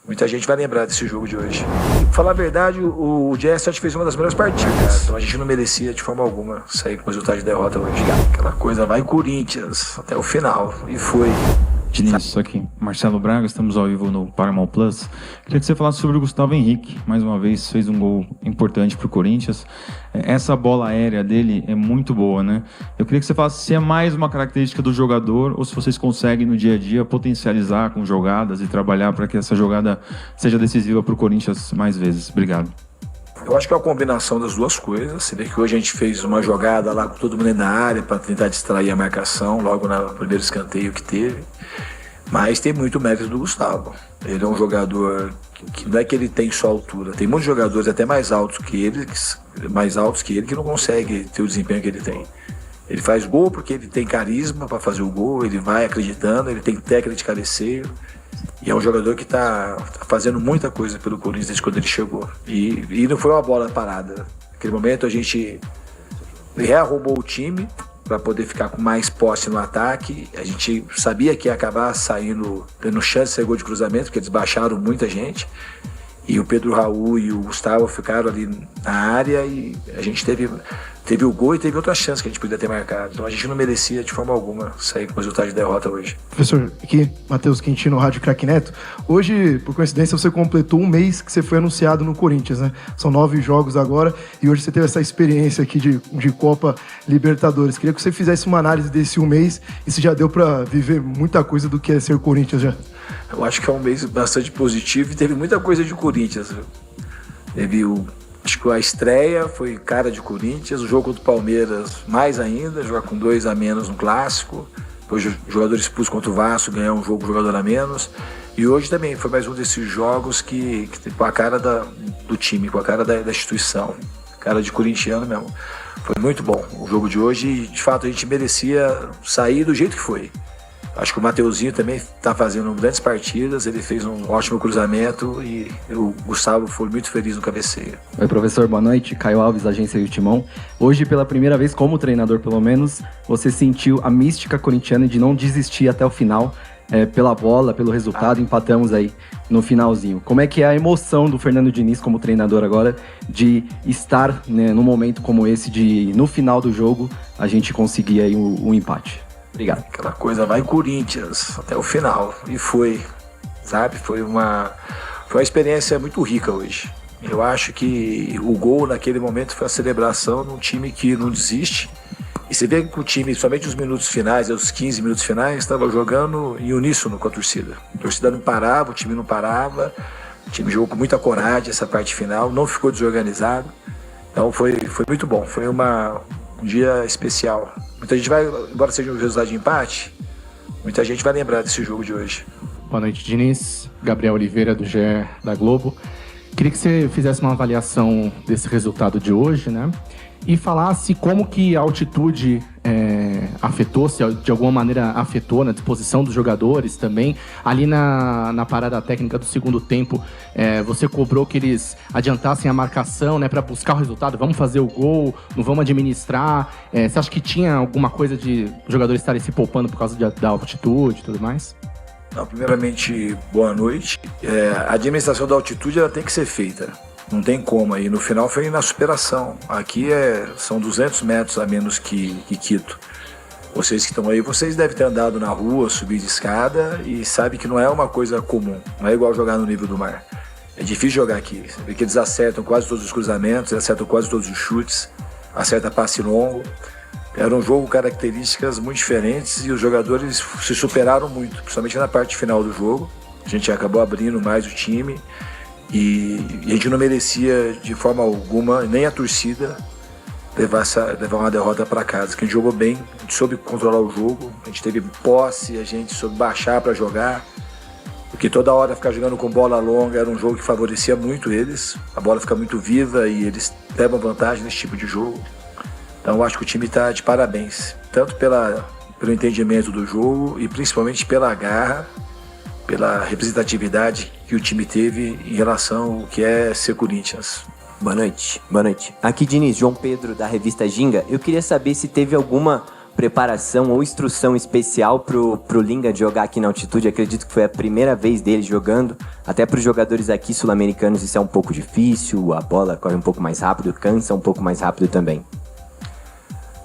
Muita gente vai lembrar desse jogo de hoje. Pra falar a verdade, o Jess fez uma das melhores partidas. Então a gente não merecia de forma alguma sair com o resultado de derrota hoje. Aquela coisa, vai Corinthians até o final. E foi. Diniz, aqui, Marcelo Braga, estamos ao vivo no Paramount Plus. Queria que você falasse sobre o Gustavo Henrique. Mais uma vez fez um gol importante para o Corinthians. Essa bola aérea dele é muito boa, né? Eu queria que você falasse se é mais uma característica do jogador ou se vocês conseguem no dia a dia potencializar com jogadas e trabalhar para que essa jogada seja decisiva para o Corinthians mais vezes. Obrigado. Eu acho que é uma combinação das duas coisas. Você vê que hoje a gente fez uma jogada lá com todo mundo na área para tentar distrair a marcação, logo no primeiro escanteio que teve. Mas tem muito mérito do Gustavo. Ele é um jogador que não é que ele tem só altura. Tem muitos jogadores até mais altos que ele que não conseguem ter o desempenho que ele tem. Ele faz gol porque ele tem carisma para fazer o gol, ele vai acreditando, ele tem técnica de cabeceio. E é um jogador que está fazendo muita coisa pelo Corinthians desde quando ele chegou. E não foi uma bola parada. Naquele momento a gente rearrumou o time para poder ficar com mais posse no ataque. A gente sabia que ia acabar saindo, tendo chance de ser gol de cruzamento, porque eles baixaram muita gente. E o Pedro Raul e o Gustavo ficaram ali na área e a gente teve o gol e teve outra chance que a gente podia ter marcado. Então a gente não merecia de forma alguma sair com o resultado de derrota hoje. Professor, aqui, Matheus Quintino, Rádio Craque Neto. Hoje, por coincidência, você completou um mês que você foi anunciado no Corinthians, né? São 9 jogos agora e hoje você teve essa experiência aqui de Copa Libertadores. Queria que você fizesse uma análise desse um mês e se já deu para viver muita coisa do que é ser Corinthians já. Eu acho que é um mês bastante positivo e teve muita coisa de Corinthians. Teve acho que a estreia foi cara de Corinthians, o jogo contra o Palmeiras mais ainda, jogar com 2 a menos no clássico, depois o jogador expulso contra o Vasco, ganhar um jogo com jogador a menos, e hoje também foi mais um desses jogos que com a cara do time, com a cara da instituição, cara de corintiano mesmo. Foi muito bom o jogo de hoje e de fato a gente merecia sair do jeito que foi. Acho que o Mateuzinho também está fazendo grandes partidas, ele fez um ótimo cruzamento e o Gustavo foi muito feliz no cabeceio. Oi, professor, boa noite. Caio Alves, Agência Timão. Hoje, pela primeira vez, como treinador pelo menos, você sentiu a mística corintiana de não desistir até o final, pela bola, pelo resultado, empatamos aí no finalzinho. Como é que é a emoção do Fernando Diniz como treinador agora de estar, né, num momento como esse, de no final do jogo a gente conseguir aí um empate? Obrigado. Aquela coisa, vai Corinthians até o final. E foi, sabe? Foi uma experiência muito rica hoje. Eu acho que o gol naquele momento foi a celebração de um time que não desiste. E você vê que o time, somente os minutos finais, os 15 minutos finais, estava jogando em uníssono com a torcida. A torcida não parava, o time não parava. O time jogou com muita coragem essa parte final, não ficou desorganizado. Então foi muito bom, foi um dia especial. Muita gente vai, embora seja um resultado de empate, muita gente vai lembrar desse jogo de hoje. Boa noite, Diniz. Gabriel Oliveira, do GE da Globo. Queria que você fizesse uma avaliação desse resultado de hoje, né? E falasse como que a altitude afetou, se de alguma maneira afetou na disposição dos jogadores também. Ali na parada técnica do segundo tempo, você cobrou que eles adiantassem a marcação, né, para buscar o resultado. Vamos fazer o gol, não vamos administrar. Você acha que tinha alguma coisa de jogadores estarem se poupando por causa da altitude e tudo mais? Não, primeiramente, boa noite. A administração da altitude ela tem que ser feita. Não tem como aí. No final foi na superação. Aqui são 200 metros a menos que Quito. Vocês que estão aí, vocês devem ter andado na rua, subido de escada e sabem que não é uma coisa comum. Não é igual jogar no nível do mar. É difícil jogar aqui. Você vê que eles acertam quase todos os cruzamentos, acertam quase todos os chutes, acertam passe longo. Era um jogo com características muito diferentes e os jogadores se superaram muito, principalmente na parte final do jogo. A gente acabou abrindo mais o time. E a gente não merecia de forma alguma, nem a torcida, levar uma derrota para casa. Que a gente jogou bem, a gente soube controlar o jogo, a gente teve posse, a gente soube baixar para jogar. Porque toda hora ficar jogando com bola longa era um jogo que favorecia muito eles. A bola fica muito viva e eles levam vantagem nesse tipo de jogo. Então eu acho que o time está de parabéns, tanto pelo entendimento do jogo e principalmente pela garra, pela representatividade que o time teve em relação ao que é ser Corinthians. Boa noite, boa noite. Aqui, Diniz, João Pedro, da revista Ginga. Eu queria saber se teve alguma preparação ou instrução especial pro Lingard jogar aqui na altitude? Acredito que foi a primeira vez dele jogando. Até para os jogadores aqui sul-americanos isso é um pouco difícil, a bola corre um pouco mais rápido, cansa um pouco mais rápido também.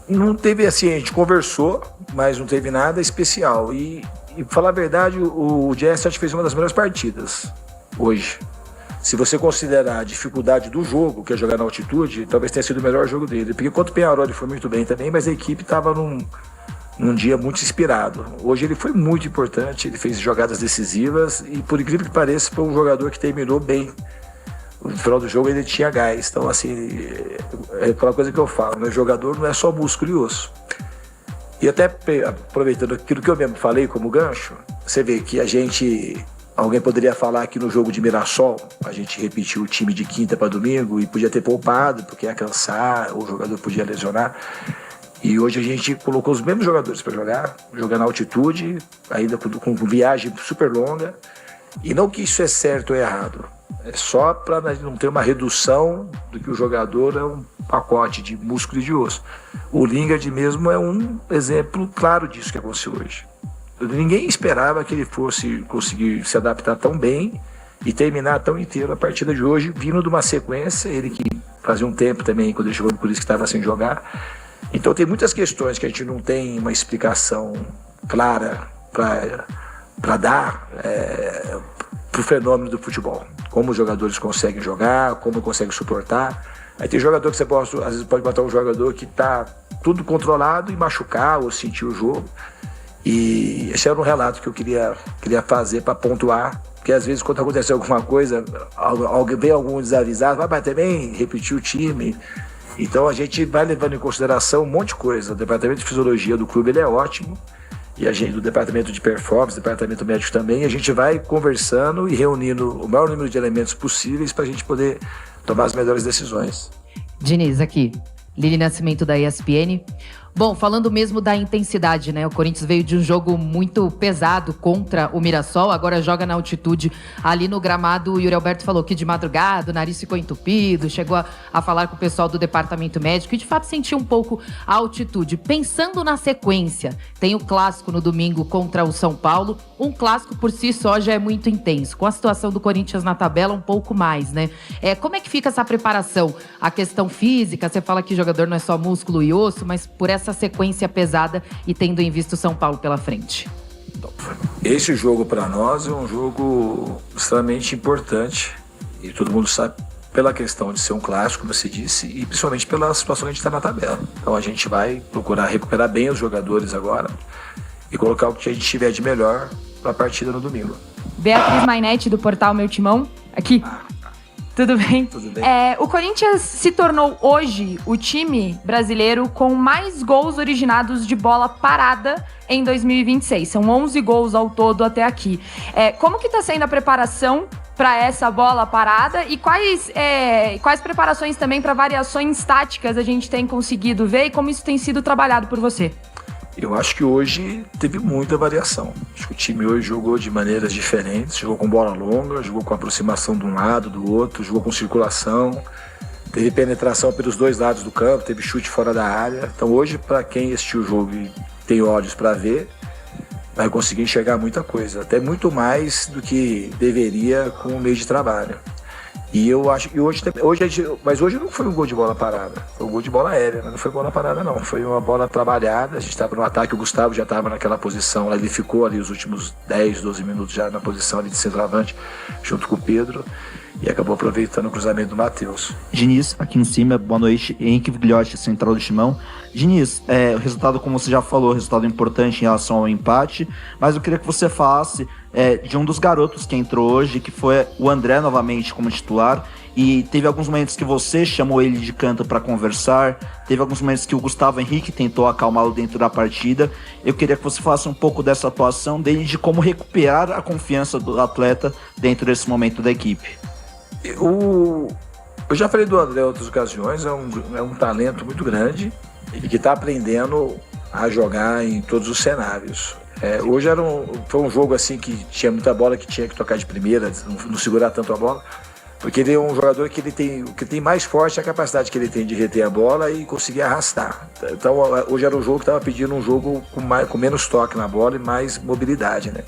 Não teve assim, a gente conversou, mas não teve nada especial. E pra falar a verdade, o Jesse acho que fez uma das melhores partidas hoje. Se você considerar a dificuldade do jogo, que é jogar na altitude, talvez tenha sido o melhor jogo dele. Porque contra o Peñarol ele foi muito bem também, mas a equipe estava num dia muito inspirado. Hoje ele foi muito importante, ele fez jogadas decisivas e, por incrível que pareça, foi um jogador que terminou bem. No final do jogo ele tinha gás. Então, assim, é aquela coisa que eu falo, né? O jogador não é só músculo e osso. E até aproveitando aquilo que eu mesmo falei como gancho, você vê que alguém poderia falar que no jogo de Mirassol a gente repetiu o time de quinta para domingo e podia ter poupado, porque ia cansar, ou o jogador podia lesionar. E hoje a gente colocou os mesmos jogadores para jogar na altitude, ainda com viagem super longa. E não que isso é certo ou errado, é só para não ter uma redução do que o jogador é um pacote de músculo e de osso. O Lingard mesmo é um exemplo claro disso que aconteceu hoje. Ninguém esperava que ele fosse conseguir se adaptar tão bem e terminar tão inteiro a partida de hoje, vindo de uma sequência, ele que fazia um tempo também, quando ele chegou no Corinthians, que estava sem jogar. Então tem muitas questões que a gente não tem uma explicação clara para dar para o fenômeno do futebol. Como os jogadores conseguem jogar, como conseguem suportar. Aí tem jogador que você às vezes pode botar um jogador que está tudo controlado e machucar ou sentir o jogo. E esse era um relato que eu queria fazer para pontuar, porque às vezes quando acontece alguma coisa, vem algum desavisado, mas também repetir o time. Então a gente vai levando em consideração um monte de coisa. O departamento de fisiologia do clube ele é ótimo, e a gente, do departamento de performance, departamento médico também, a gente vai conversando e reunindo o maior número de elementos possíveis para a gente poder tomar as melhores decisões. Diniz, aqui, Lili Nascimento da ESPN. Bom, falando mesmo da intensidade, né? O Corinthians veio de um jogo muito pesado contra o Mirassol, agora joga na altitude ali no gramado. O Yuri Alberto falou que de madrugada o nariz ficou entupido, chegou a falar com o pessoal do departamento médico e de fato sentiu um pouco a altitude. Pensando na sequência, tem o clássico no domingo contra o São Paulo. Um clássico por si só já é muito intenso, com a situação do Corinthians na tabela um pouco mais, né? Como é que fica essa preparação? A questão física, você fala que jogador não é só músculo e osso, mas por essa sequência pesada e tendo em vista o São Paulo pela frente. Esse jogo para nós é um jogo extremamente importante e todo mundo sabe pela questão de ser um clássico, como você disse, e principalmente pela situação que a gente está na tabela. Então a gente vai procurar recuperar bem os jogadores agora e colocar o que a gente tiver de melhor para a partida no domingo. Beatriz Mainetti, do portal Meu Timão, aqui. Tudo bem? Tudo bem. O Corinthians se tornou hoje o time brasileiro com mais gols originados de bola parada em 2026. São 11 gols ao todo até aqui. Como que está sendo a preparação para essa bola parada e quais preparações também para variações táticas a gente tem conseguido ver e como isso tem sido trabalhado por você? Eu acho que hoje teve muita variação. Acho que o time hoje jogou de maneiras diferentes, jogou com bola longa, jogou com aproximação de um lado, do outro, jogou com circulação, teve penetração pelos dois lados do campo, teve chute fora da área. Então hoje, para quem assistiu o jogo e tem olhos para ver, vai conseguir enxergar muita coisa, até muito mais do que deveria com o meio de trabalho. E eu acho que mas hoje não foi um gol de bola parada, foi um gol de bola aérea, não foi bola parada não, foi uma bola trabalhada. A gente estava no ataque, o Gustavo já estava naquela posição, ele ficou ali os últimos 10, 12 minutos já na posição ali de centroavante, junto com o Pedro, e acabou aproveitando o cruzamento do Matheus. Diniz, aqui em cima, boa noite, Henrique Vigliotti, central do Timão. Diniz, o resultado, como você já falou, resultado importante em relação ao empate, mas eu queria que você falasse de um dos garotos que entrou hoje, que foi o André novamente como titular, e teve alguns momentos que você chamou ele de canto para conversar, teve alguns momentos que o Gustavo Henrique tentou acalmá-lo dentro da partida. Eu queria que você falasse um pouco dessa atuação dele, de como recuperar a confiança do atleta dentro desse momento da equipe. Eu já falei do André em outras ocasiões, é um talento muito grande e que está aprendendo a jogar em todos os cenários. Hoje foi um jogo assim que tinha muita bola, que tinha que tocar de primeira, não segurar tanto a bola, Porque ele é um jogador que o que tem mais forte é a capacidade que ele tem de reter a bola e conseguir arrastar. Então hoje era um jogo que estava pedindo um jogo com menos toque na bola e mais mobilidade, né?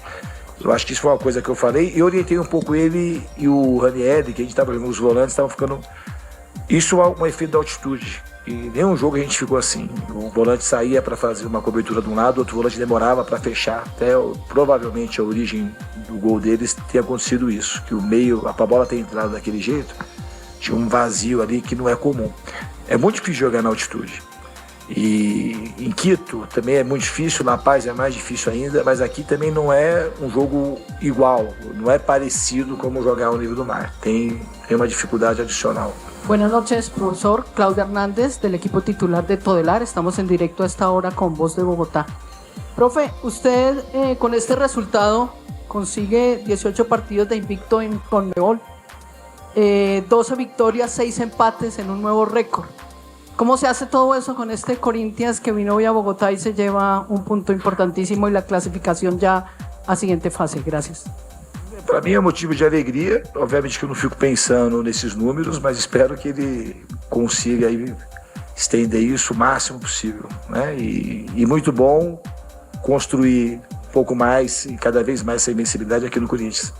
Eu acho que isso foi uma coisa que eu falei e orientei um pouco ele e o Ranieri, que a gente estava jogando, os volantes estavam ficando... Isso é um efeito da altitude. E nenhum jogo a gente ficou assim. O volante saía para fazer uma cobertura de um lado, outro volante demorava para fechar. Até provavelmente a origem do gol deles tenha acontecido isso, que o meio, a bola ter entrado daquele jeito, tinha um vazio ali que não é comum. É muito difícil jogar na altitude. E em Quito também é muito difícil, na Paz é mais difícil ainda, mas aqui também não é um jogo igual, não é parecido como jogar ao nível do mar. Tem uma dificuldade adicional. Buenas noches, profesor. Claudia Hernández, del equipo titular de Todelar. Estamos en directo a esta hora con Voz de Bogotá. Profe, usted con este resultado consigue 18 partidos de invicto en Conmebol, 12 victorias, 6 empates en un nuevo récord. ¿Cómo se hace todo eso con este Corinthians que vino hoy a Bogotá y se lleva un punto importantísimo y la clasificación ya a siguiente fase? Gracias. Para mim é um motivo de alegria, obviamente que eu não fico pensando nesses números, mas espero que ele consiga aí estender isso o máximo possível, né? E muito bom construir um pouco mais e cada vez mais essa invencibilidade aqui no Corinthians.